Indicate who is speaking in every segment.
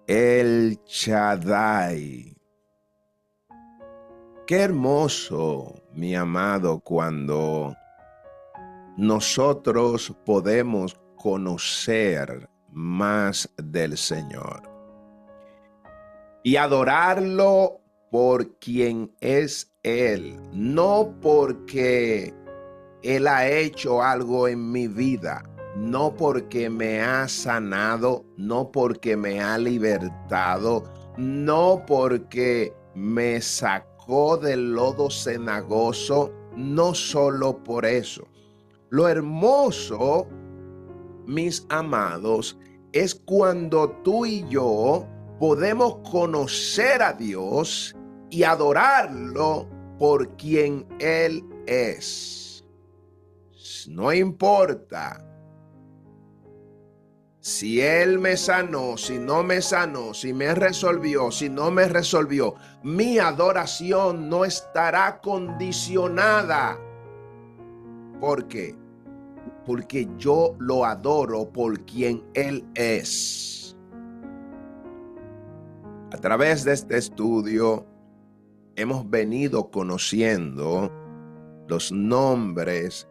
Speaker 1: El Shaddai. Qué hermoso, mi amado, cuando nosotros podemos conocer más del Señor y adorarlo por quien es Él, no porque Él ha hecho algo en mi vida, no porque me ha sanado, no porque me ha libertado, no porque me sacó del lodo cenagoso, no solo por eso. Lo hermoso, mis amados, es cuando tú y yo podemos conocer a Dios y adorarlo por quien Él es. No importa si Él me sanó, si no me sanó, si me resolvió, si no me resolvió, mi adoración no estará condicionada. ¿Por qué? Porque yo lo adoro por quien Él es. A través de este estudio hemos venido conociendo los nombres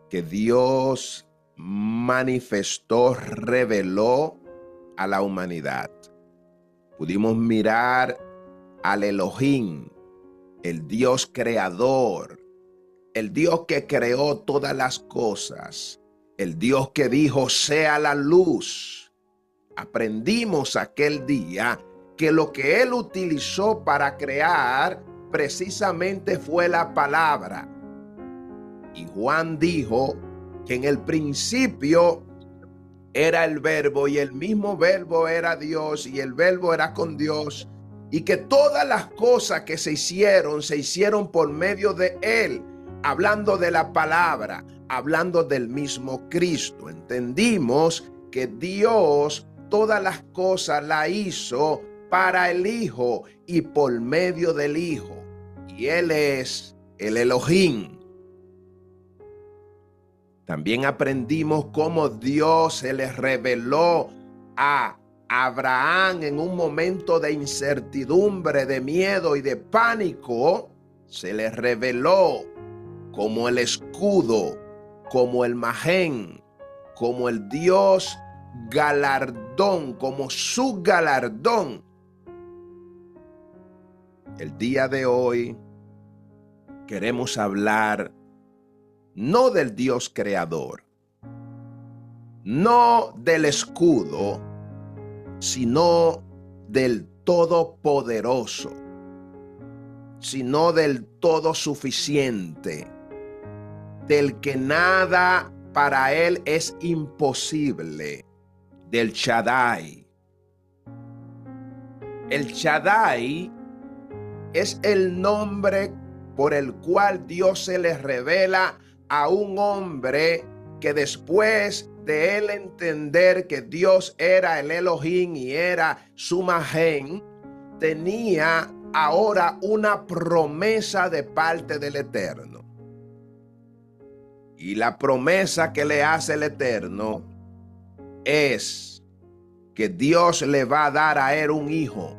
Speaker 1: que Dios manifestó, reveló a la humanidad. Pudimos mirar al Elohim, el Dios creador, el Dios que creó todas las cosas, el Dios que dijo sea la luz. Aprendimos aquel día que lo que Él utilizó para crear precisamente fue la palabra. Y Juan dijo que en el principio era el verbo y el mismo verbo era Dios y el verbo era con Dios y que todas las cosas que se hicieron por medio de Él, hablando de la palabra, hablando del mismo Cristo. Entendimos que Dios todas las cosas la hizo para el Hijo y por medio del Hijo. Y Él es el Elohim. También aprendimos cómo Dios se le reveló a Abraham en un momento de incertidumbre, de miedo y de pánico. Se le reveló como el escudo, como el Majén, como el Dios galardón, como su galardón. El día de hoy queremos hablar no del Dios creador, no del escudo, sino del todopoderoso, sino del todo suficiente, del que nada para él es imposible, del Shaddai. El Shaddai es el nombre por el cual Dios se le revela a un hombre que después de él entender que Dios era el Elohim y era su Majén, tenía ahora una promesa de parte del Eterno. Y la promesa que le hace el Eterno es que Dios le va a dar a él un hijo.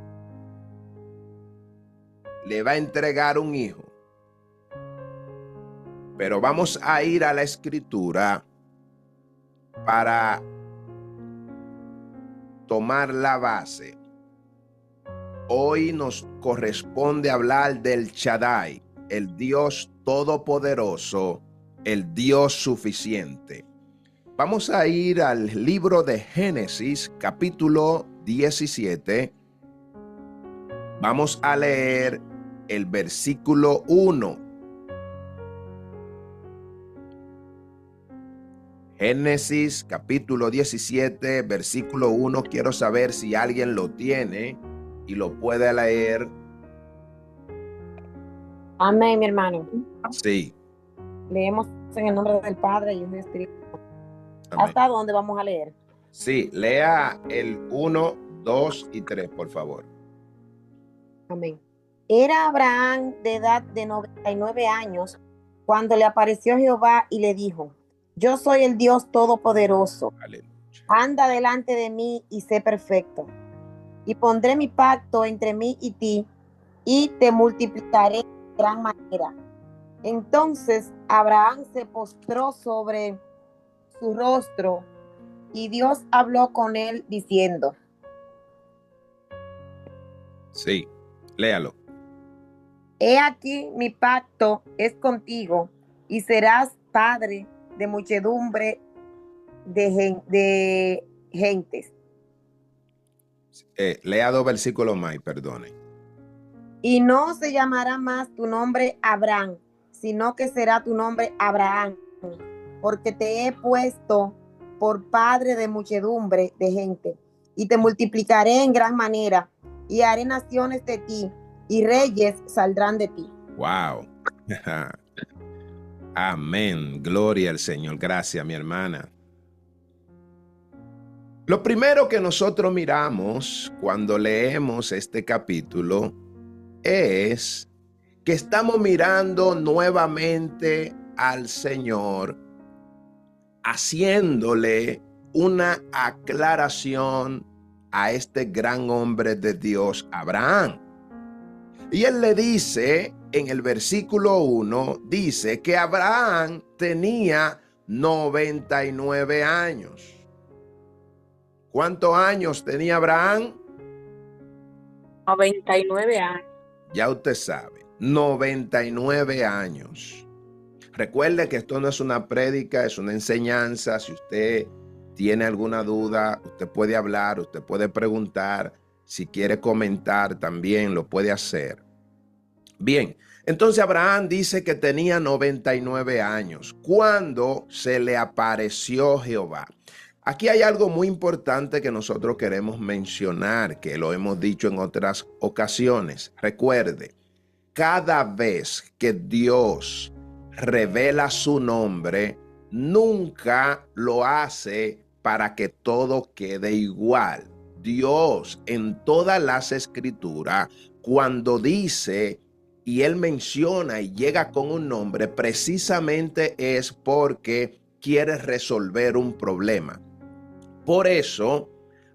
Speaker 1: Le va a entregar un hijo. Pero vamos a ir a la Escritura para tomar la base. Hoy nos corresponde hablar del Shaddai, el Dios todopoderoso, el Dios suficiente. Vamos a ir al libro de Génesis, capítulo 17. Vamos a leer el versículo 1. Génesis capítulo 17, versículo 1. Quiero saber si alguien lo tiene y lo puede leer.
Speaker 2: Amén, mi hermano.
Speaker 1: Sí.
Speaker 2: Leemos en el nombre del Padre y del Espíritu.
Speaker 1: Amén.
Speaker 2: ¿Hasta dónde vamos a leer?
Speaker 1: Sí, lea el 1, 2 y 3, por favor.
Speaker 2: Amén. Era Abraham de edad de 99 años cuando le apareció Jehová y le dijo: yo soy el Dios todopoderoso.
Speaker 1: Aleluya.
Speaker 2: Anda delante de mí y sé perfecto. y pondré mi pacto entre mí y ti, y te multiplicaré de gran manera. Entonces Abraham se postró sobre su rostro, y Dios habló con él diciendo:
Speaker 1: Sí, léalo.
Speaker 2: He aquí mi pacto es contigo, y serás padre de muchedumbre de gentes.
Speaker 1: Lea 2 versículos más, y perdone.
Speaker 2: Y no se llamará más tu nombre Abraham, sino que será tu nombre Abraham, porque te he puesto por padre de muchedumbre de gente, y te multiplicaré en gran manera, y haré naciones de ti, y reyes saldrán de ti.
Speaker 1: Wow. Amén. Gloria al Señor. Gracias, mi hermana. Lo primero que nosotros miramos cuando leemos este capítulo es que estamos mirando nuevamente al Señor, haciéndole una aclaración a este gran hombre de Dios, Abraham. Y él le dice en el versículo 1, dice que Abraham tenía 99 años. ¿Cuántos años tenía Abraham?
Speaker 2: 99 años.
Speaker 1: Ya usted sabe, 99 años. Recuerde que esto no es una prédica, es una enseñanza. Si usted tiene alguna duda, usted puede hablar, usted puede preguntar. Si quiere comentar, también lo puede hacer. Bien, entonces Abraham dice que tenía 99 años cuando se le apareció Jehová. Aquí hay algo muy importante que nosotros queremos mencionar, que lo hemos dicho en otras ocasiones. Recuerde, cada vez que Dios revela su nombre, nunca lo hace para que todo quede igual. Dios en todas las escrituras, cuando dice y él menciona y llega con un nombre, precisamente es porque quiere resolver un problema. Por eso,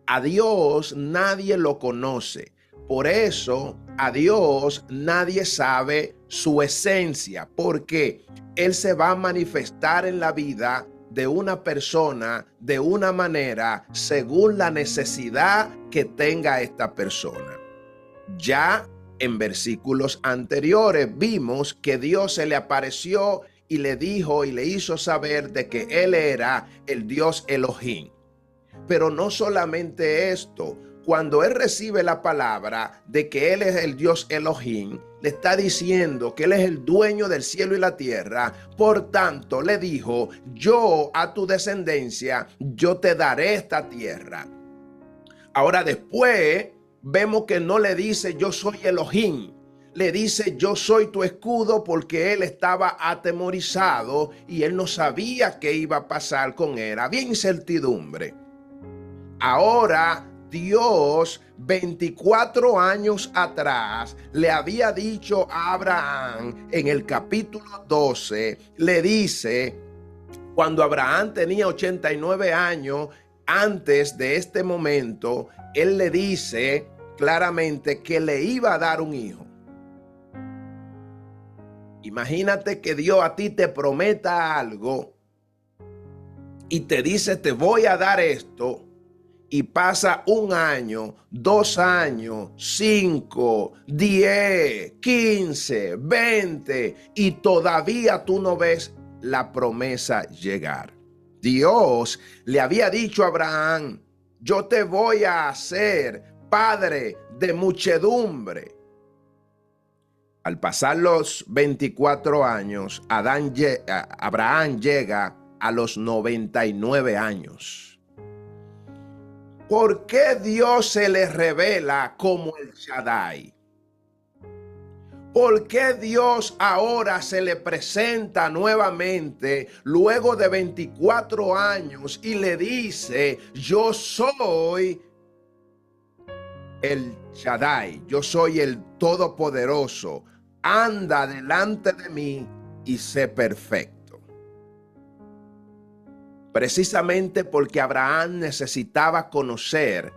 Speaker 1: a Dios nadie lo conoce. Por eso, a Dios nadie sabe su esencia, porque Él se va a manifestar en la vida de una persona de una manera según la necesidad que tenga esta persona. Ya en versículos anteriores vimos que Dios se le apareció y le dijo y le hizo saber de que Él era el Dios Elohim. Pero no solamente esto, cuando él recibe la palabra de que él es el Dios Elohim, le está diciendo que él es el dueño del cielo y la tierra. Por tanto, le dijo, yo a tu descendencia, yo te daré esta tierra. Ahora después vemos que no le dice yo soy Elohim. Le dice yo soy tu escudo, porque él estaba atemorizado y él no sabía qué iba a pasar con él. Había incertidumbre. Ahora Dios 24 años atrás le había dicho a Abraham en el capítulo 12, le dice, cuando Abraham tenía 89 años, antes de este momento, él le dice claramente que le iba a dar un hijo. Imagínate que Dios a ti te prometa algo y te dice te voy a dar esto. Y pasa 1 año, 2 años, 5, 10, 15, 20 y todavía tú no ves la promesa llegar. Dios le había dicho a Abraham, yo te voy a hacer padre de muchedumbre. Al pasar los 24 años, Abraham llega a los 99 años. ¿Por qué Dios se le revela como el Shaddai? ¿Por qué Dios ahora se le presenta nuevamente luego de 24 años y le dice, yo soy el Shaddai, yo soy el Todopoderoso, anda delante de mí y sé perfecto? Precisamente porque Abraham necesitaba conocer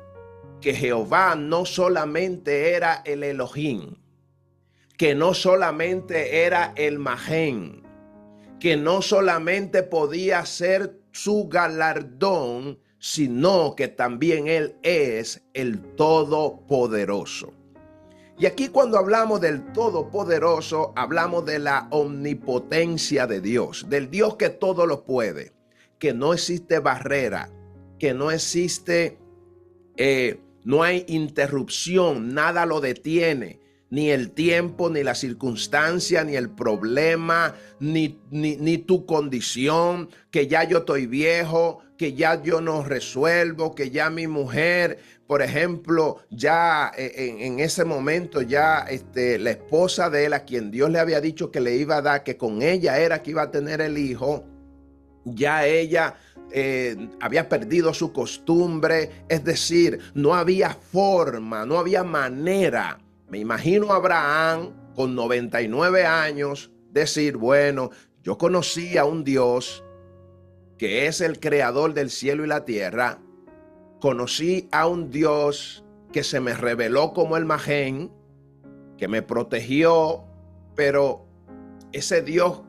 Speaker 1: que Jehová no solamente era el Elohim, que no solamente era el Majén, que no solamente podía ser su galardón, sino que también Él es el Todopoderoso. Y aquí cuando hablamos del Todopoderoso, hablamos de la omnipotencia de Dios, del Dios que todo lo puede, que no existe barrera, que no existe, no hay interrupción, nada lo detiene. Ni el tiempo, ni la circunstancia, ni el problema, ni tu condición, que ya yo estoy viejo, que ya yo no resuelvo, que ya mi mujer, por ejemplo, ya en ese momento ya la esposa de él, a quien Dios le había dicho que le iba a dar, que con ella era que iba a tener el hijo, ya ella había perdido su costumbre, es decir, no había forma, no había manera. Me imagino a Abraham con 99 años decir, bueno, yo conocí a un Dios que es el creador del cielo y la tierra. Conocí a un Dios que se me reveló como el Majén, que me protegió, pero ese Dios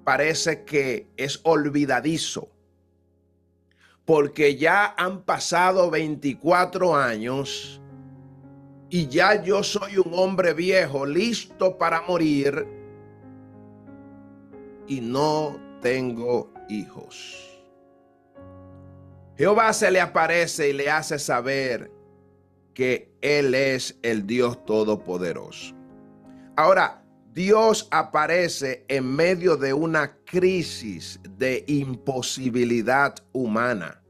Speaker 1: parece que es olvidadizo, porque ya han pasado 24 años y ya yo soy un hombre viejo, listo para morir, y no tengo hijos. Jehová se le aparece y le hace saber que Él es el Dios Todopoderoso. Ahora, Dios aparece en medio de una crisis de imposibilidad humana.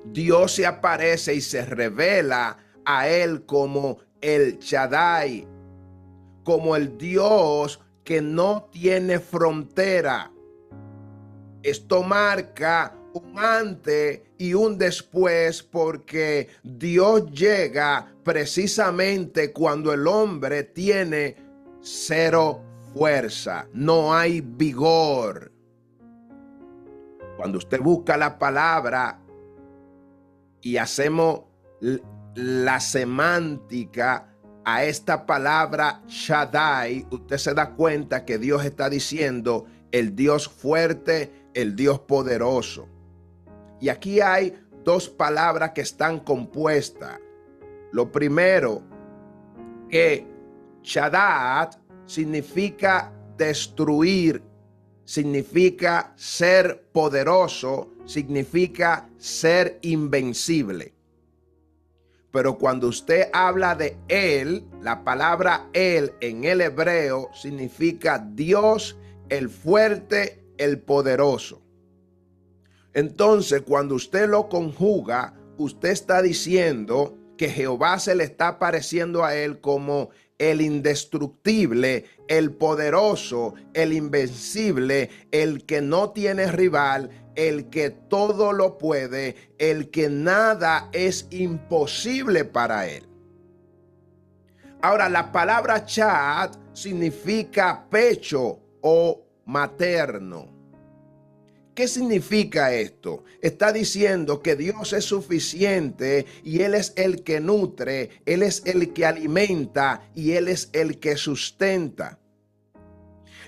Speaker 1: Dios se aparece y se revela a Él como el Shaddai, como el Dios que no tiene frontera. Esto marca un antes y un después, porque Dios llega precisamente cuando el hombre tiene cero fuerza, no hay vigor. Cuando usted busca la palabra y hacemos la semántica a esta palabra Shaddai, usted se da cuenta que Dios está diciendo el Dios fuerte, el Dios poderoso. Y aquí hay dos palabras que están compuestas. Lo primero, que Shaddai significa destruir, significa ser poderoso, significa ser invencible. Pero cuando usted habla de Él, la palabra Él en el hebreo significa Dios, el fuerte, el poderoso. Entonces, cuando usted lo conjuga, usted está diciendo que Jehová se le está apareciendo a Él como el indestructible, el poderoso, el invencible, el que no tiene rival, el que todo lo puede, el que nada es imposible para Él. Ahora, la palabra Chad significa pecho o materno. ¿Qué significa esto? Está diciendo que Dios es suficiente y Él es el que nutre, Él es el que alimenta y Él es el que sustenta.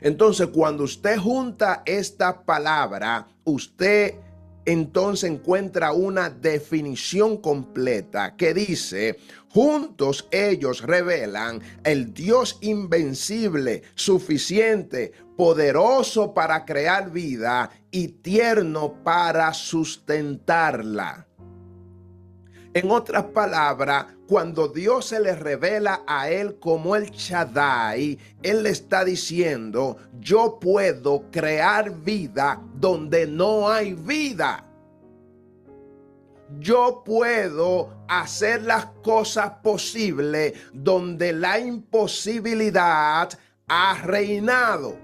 Speaker 1: Entonces, cuando usted junta esta palabra, usted entonces encuentra una definición completa que dice: juntos ellos revelan el Dios invencible, suficiente, poderoso para crear vida y tierno para sustentarla. En otras palabras, cuando Dios se le revela a él como el Shaddai, él le está diciendo: yo puedo crear vida donde no hay vida. Yo puedo hacer las cosas posibles donde la imposibilidad ha reinado.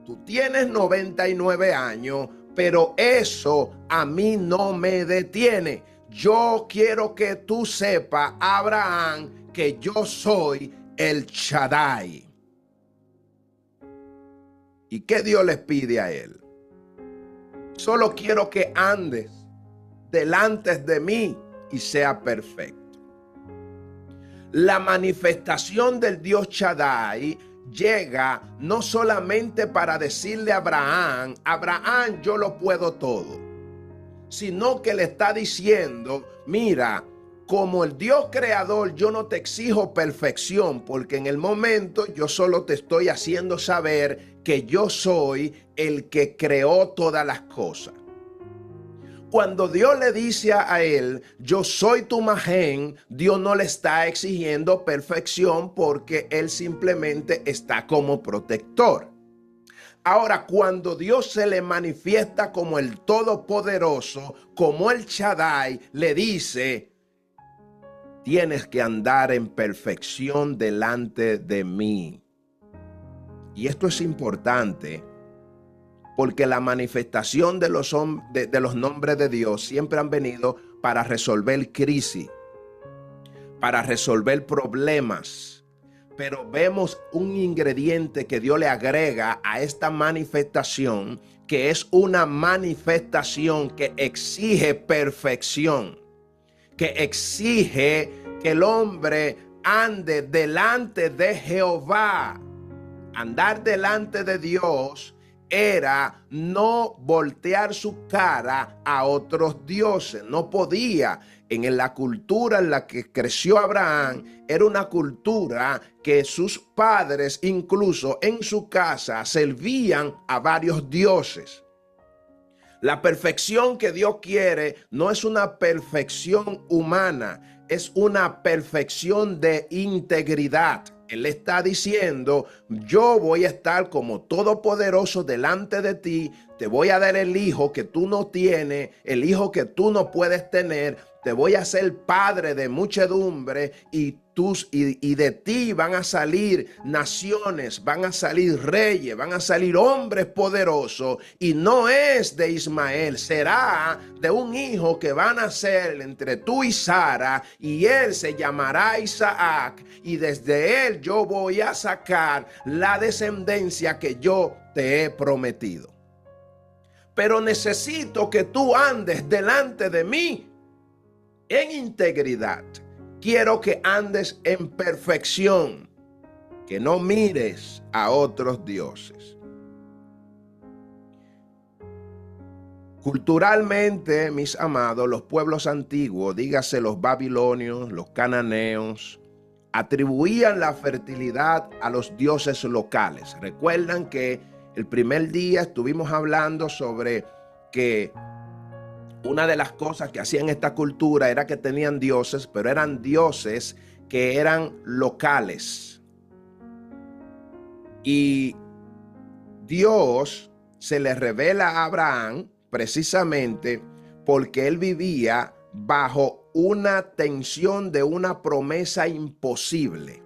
Speaker 1: Tú tienes 99 años, pero eso a mí no me detiene. Yo quiero que tú sepas, Abraham, que yo soy el Shaddai. ¿Y qué Dios les pide a él? Solo quiero que andes delante de mí y sea perfecto. La manifestación del Dios Shaddai llega no solamente para decirle a Abraham, Abraham, yo lo puedo todo, sino que le está diciendo, mira, como el Dios creador, yo no te exijo perfección, porque en el momento yo solo te estoy haciendo saber que yo soy el que creó todas las cosas. Cuando Dios le dice a él, yo soy tu Mahén, Dios no le está exigiendo perfección porque él simplemente está como protector. Ahora, cuando Dios se le manifiesta como el Todopoderoso, como el Shaddai, le dice, tienes que andar en perfección delante de mí. Y esto es importante porque la manifestación de los nombres de Dios siempre han venido para resolver crisis, para resolver problemas. Pero vemos un ingrediente que Dios le agrega a esta manifestación, que es una manifestación que exige perfección, que exige que el hombre ande delante de Jehová. Andar delante de Dios era no voltear su cara a otros dioses. No podía. En la cultura en la que creció Abraham, era una cultura que sus padres, incluso en su casa, servían a varios dioses. La perfección que Dios quiere no es una perfección humana, es una perfección de integridad. Él está diciendo, yo voy a estar como todopoderoso delante de ti, te voy a dar el hijo que tú no tienes, el hijo que tú no puedes tener, te voy a hacer padre de muchedumbre y de ti van a salir naciones, van a salir reyes, van a salir hombres poderosos, y no es de Ismael, será de un hijo que van a nacer entre tú y Sara, y él se llamará Isaac, y desde él yo voy a sacar la descendencia que yo te he prometido. Pero necesito que tú andes delante de mí en integridad. Quiero que andes en perfección, que no mires a otros dioses. Culturalmente, mis amados, los pueblos antiguos, dígase los babilonios, los cananeos, atribuían la fertilidad a los dioses locales. Recuerdan que el primer día estuvimos hablando sobre que una de las cosas que hacían esta cultura era que tenían dioses, pero eran dioses que eran locales. Y Dios se le revela a Abraham precisamente porque él vivía bajo una tensión de una promesa imposible.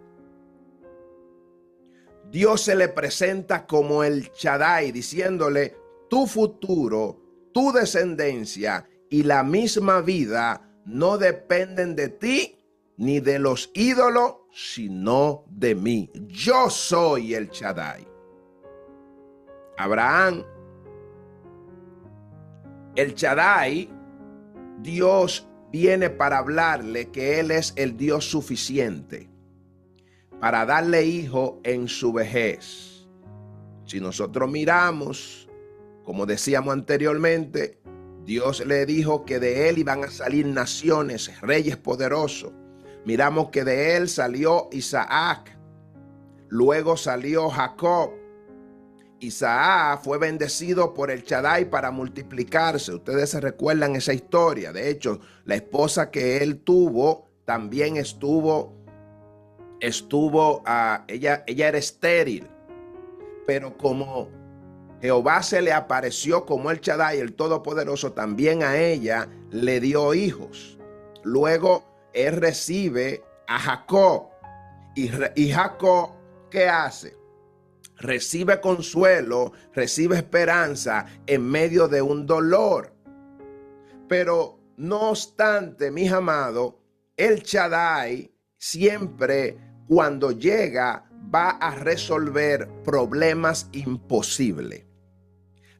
Speaker 1: Dios se le presenta como el Shaddai, diciéndole, tu futuro, tu descendencia y la misma vida no dependen de ti ni de los ídolos, sino de mí. Yo soy el Shaddai. Abraham, el Shaddai, Dios viene para hablarle que Él es el Dios suficiente para darle hijo en su vejez. Si nosotros miramos, como decíamos anteriormente, Dios le dijo que de él iban a salir naciones, reyes poderosos. Miramos que de él salió Isaac, luego salió Jacob. Isaac fue bendecido por el Shaddai para multiplicarse. Ustedes se recuerdan esa historia. De hecho, la esposa que él tuvo también ella era estéril. Pero como Jehová se le apareció como el Shaddai, el Todopoderoso, también a ella le dio hijos. Luego él recibe a Jacob. Y Jacob, ¿qué hace? Recibe consuelo, recibe esperanza en medio de un dolor. Pero no obstante, mis amados, el Shaddai siempre, cuando llega, va a resolver problemas imposibles.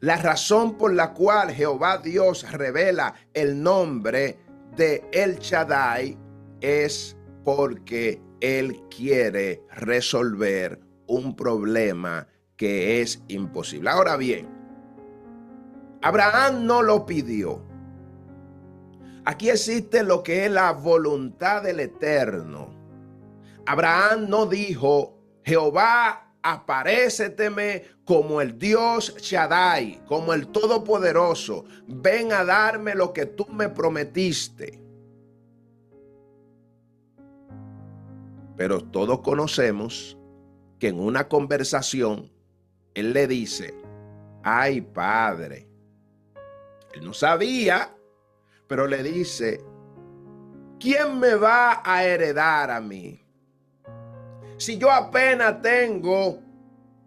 Speaker 1: La razón por la cual Jehová Dios revela el nombre de El Shaddai es porque Él quiere resolver un problema que es imposible. Ahora bien, Abraham no lo pidió. Aquí existe lo que es la voluntad del Eterno. Abraham no dijo, Jehová, aparéceteme como el Dios Shaddai, como el Todopoderoso. Ven a darme lo que tú me prometiste. Pero todos conocemos que en una conversación, él le dice, ay, Padre. Él no sabía, pero le dice, ¿quién me va a heredar a mí? Si yo apenas tengo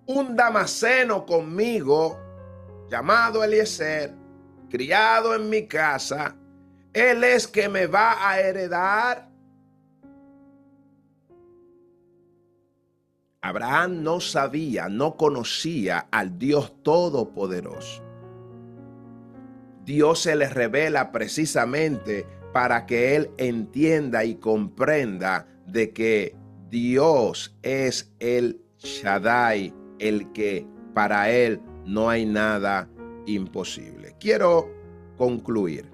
Speaker 1: un damaseno conmigo, llamado Eliezer, criado en mi casa, él es que me va a heredar. Abraham no sabía, no conocía al Dios Todopoderoso. Dios se le revela precisamente para que él entienda y comprenda de que Dios es el Shaddai, el que para él no hay nada imposible. Quiero concluir.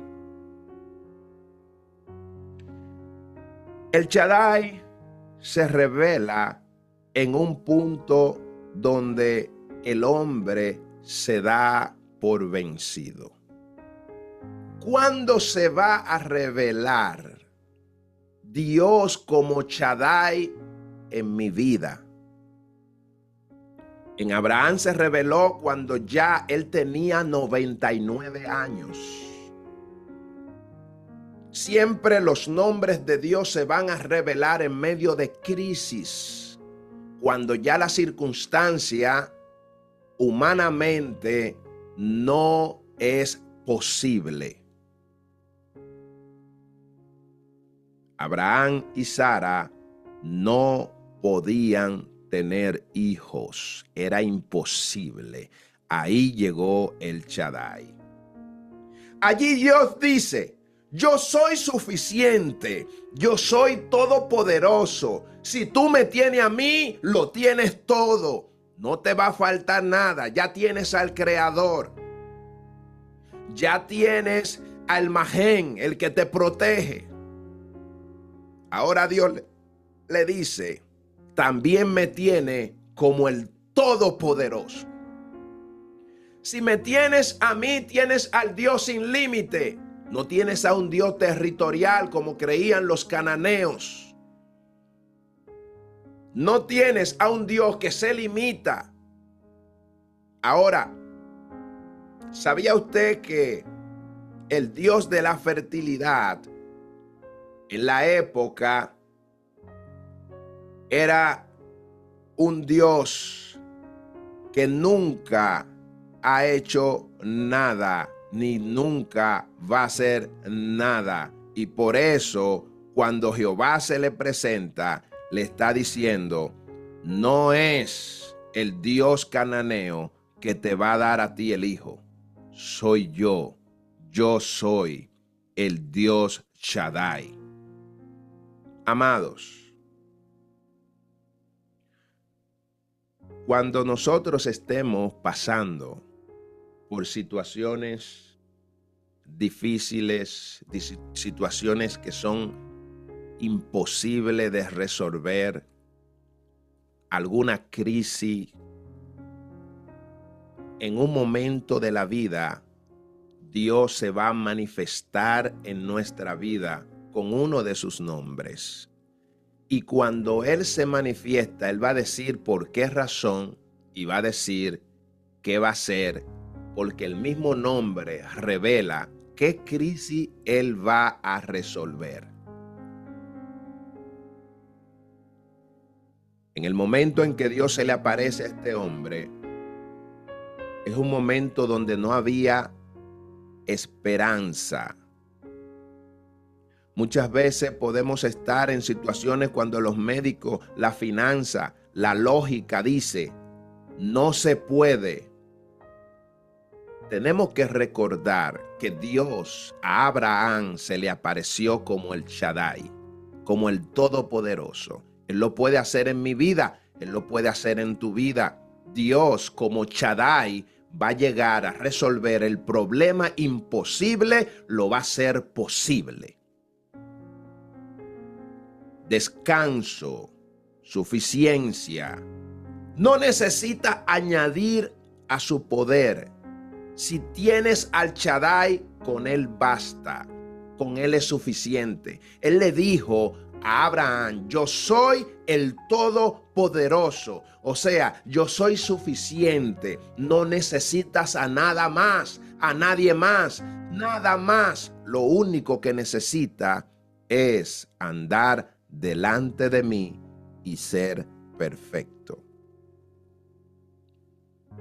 Speaker 1: El Shaddai se revela en un punto donde el hombre se da por vencido. ¿Cuándo se va a revelar Dios como Shaddai en mi vida? En Abraham se reveló cuando ya él tenía 99 años. Siempre los nombres de Dios se van a revelar en medio de crisis, cuando ya la circunstancia humanamente no es posible. Abraham y Sara no podían tener hijos, era imposible. Ahí llegó el Shaddai. Allí Dios dice, yo soy suficiente, yo soy todopoderoso. Si tú me tienes a mí, lo tienes todo. No te va a faltar nada, ya tienes al Creador. Ya tienes al Majén, el que te protege. Ahora Dios le dice, también me tiene como el Todopoderoso. Si me tienes a mí, tienes al Dios sin límite. No tienes a un Dios territorial como creían los cananeos. No tienes a un Dios que se limita. Ahora, ¿sabía usted que el Dios de la fertilidad en la época era un Dios que nunca ha hecho nada, ni nunca va a hacer nada? Y por eso, cuando Jehová se le presenta, le está diciendo, no es el Dios cananeo que te va a dar a ti el hijo. Soy yo soy el Dios Shaddai. Amados, cuando nosotros estemos pasando por situaciones difíciles, situaciones que son imposibles de resolver, alguna crisis, en un momento de la vida, Dios se va a manifestar en nuestra vida con uno de sus nombres. Y cuando Él se manifiesta, Él va a decir por qué razón y va a decir qué va a hacer, porque el mismo nombre revela qué crisis Él va a resolver. En el momento en que Dios se le aparece a este hombre, es un momento donde no había esperanza. Muchas veces podemos estar en situaciones cuando los médicos, la finanza, la lógica dice, no se puede. Tenemos que recordar que Dios a Abraham se le apareció como el Shaddai, como el Todopoderoso. Él lo puede hacer en mi vida, Él lo puede hacer en tu vida. Dios, como Shaddai, va a llegar a resolver el problema imposible, lo va a hacer posible. Descanso, suficiencia. No necesita añadir a su poder. Si tienes al Shaddai, con Él basta. Con Él es suficiente. Él le dijo a Abraham, yo soy el Todopoderoso. O sea, yo soy suficiente. No necesitas a nada más, a nadie más, nada más. Lo único que necesita es andar delante de mí y ser perfecto.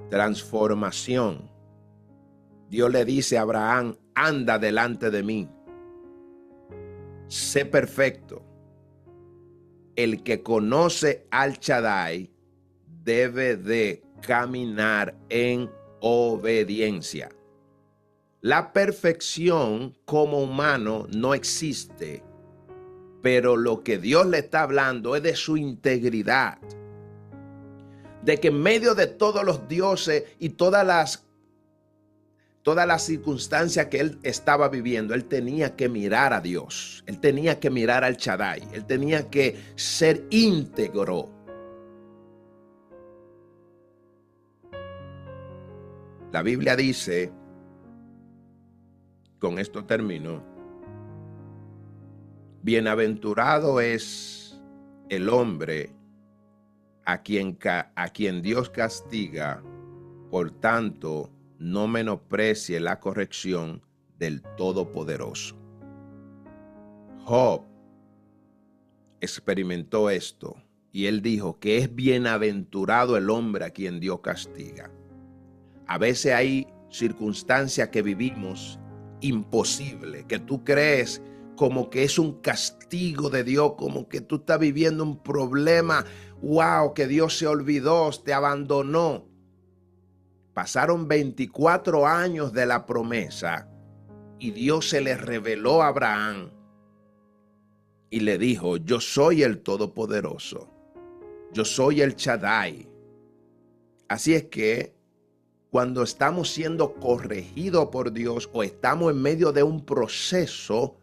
Speaker 1: Transformación. Dios le dice a Abraham, anda delante de mí. Sé perfecto. El que conoce al Shaddai debe de caminar en obediencia. La perfección como humano no existe, pero lo que Dios le está hablando es de su integridad. De que en medio de todos los dioses y todas las circunstancias que él estaba viviendo, él tenía que mirar a Dios. Él tenía que mirar al Shaddai. Él tenía que ser íntegro. La Biblia dice, con esto termino, bienaventurado es el hombre a quien Dios castiga, por tanto, no menosprecie la corrección del Todopoderoso. Job experimentó esto y él dijo que es bienaventurado el hombre a quien Dios castiga. A veces hay circunstancias que vivimos imposibles, que tú crees como que es un castigo de Dios, como que tú estás viviendo un problema, wow, que Dios se olvidó, te abandonó. Pasaron 24 años de la promesa y Dios se le reveló a Abraham y le dijo, yo soy el Todopoderoso, yo soy el Shaddai. Así es que cuando estamos siendo corregidos por Dios o estamos en medio de un proceso,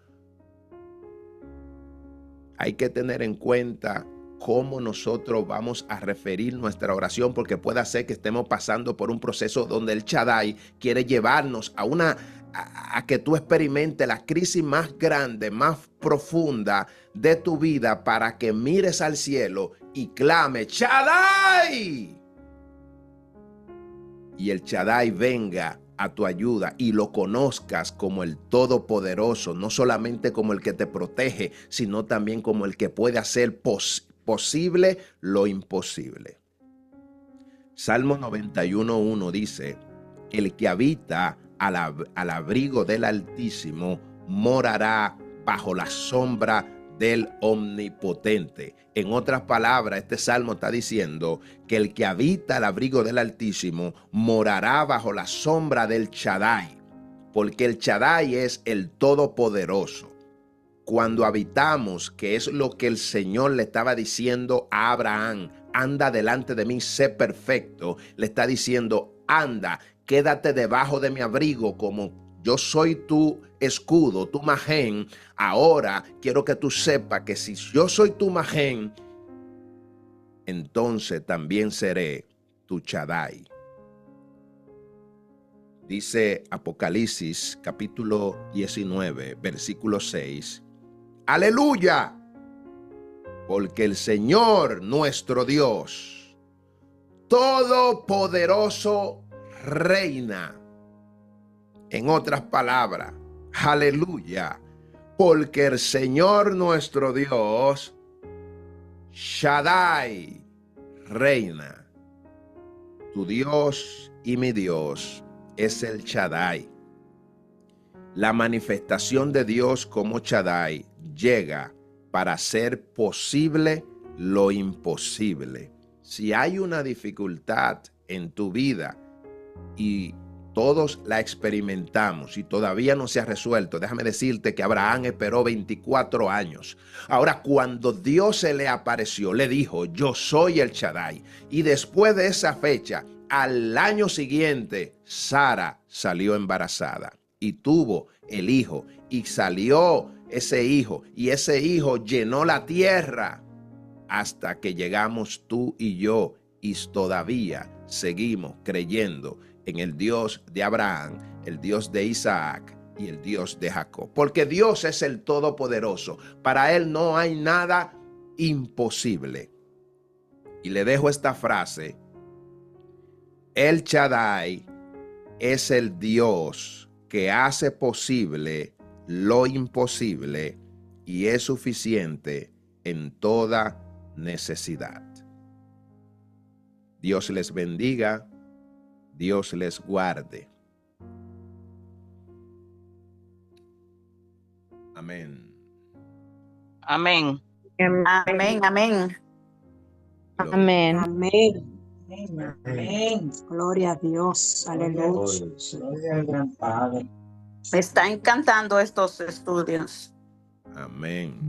Speaker 1: hay que tener en cuenta cómo nosotros vamos a referir nuestra oración, porque puede ser que estemos pasando por un proceso donde el Shaddai quiere llevarnos a que tú experimentes la crisis más grande, más profunda de tu vida, para que mires al cielo y clame, ¡Shaddai! Y el Shaddai venga a tu ayuda y lo conozcas como el Todopoderoso, no solamente como el que te protege, sino también como el que puede hacer posible lo imposible. Salmo 91:1 dice, el que habita al abrigo del Altísimo morará bajo la sombra del Omnipotente. En otras palabras, este salmo está diciendo que el que habita al abrigo del Altísimo morará bajo la sombra del Shaddai, porque el Shaddai es el Todopoderoso. Cuando habitamos, que es lo que el Señor le estaba diciendo a Abraham, anda delante de mí, sé perfecto, le está diciendo, anda, quédate debajo de mi abrigo como yo soy tu escudo, tu majén. Ahora quiero que tú sepas que si yo soy tu majén, entonces también seré tu Shaddai. Dice Apocalipsis capítulo 19, versículo 6. ¡Aleluya! Porque el Señor nuestro Dios, Todopoderoso, reina. En otras palabras, aleluya, porque el Señor nuestro Dios, Shaddai, reina. Tu Dios y mi Dios es el Shaddai. La manifestación de Dios como Shaddai llega para hacer posible lo imposible. Si hay una dificultad en tu vida y Todos la experimentamos y todavía no se ha resuelto. Déjame decirte que Abraham esperó 24 años. Ahora, cuando Dios se le apareció, le dijo, yo soy el Shaddai. Y después de esa fecha, al año siguiente, Sara salió embarazada y tuvo el hijo. Y salió ese hijo y ese hijo llenó la tierra hasta que llegamos tú y yo y todavía seguimos creyendo en el Dios de Abraham, el Dios de Isaac y el Dios de Jacob. Porque Dios es el Todopoderoso. Para Él no hay nada imposible. Y le dejo esta frase. El Shaddai es el Dios que hace posible lo imposible y es suficiente en toda necesidad. Dios les bendiga, Dios les guarde. Amén.
Speaker 3: Amén.
Speaker 4: Amén, amén.
Speaker 5: Amén.
Speaker 6: Amén. Amén. Gloria a Dios. Aleluya.
Speaker 4: Me está encantando estos estudios.
Speaker 1: Amén.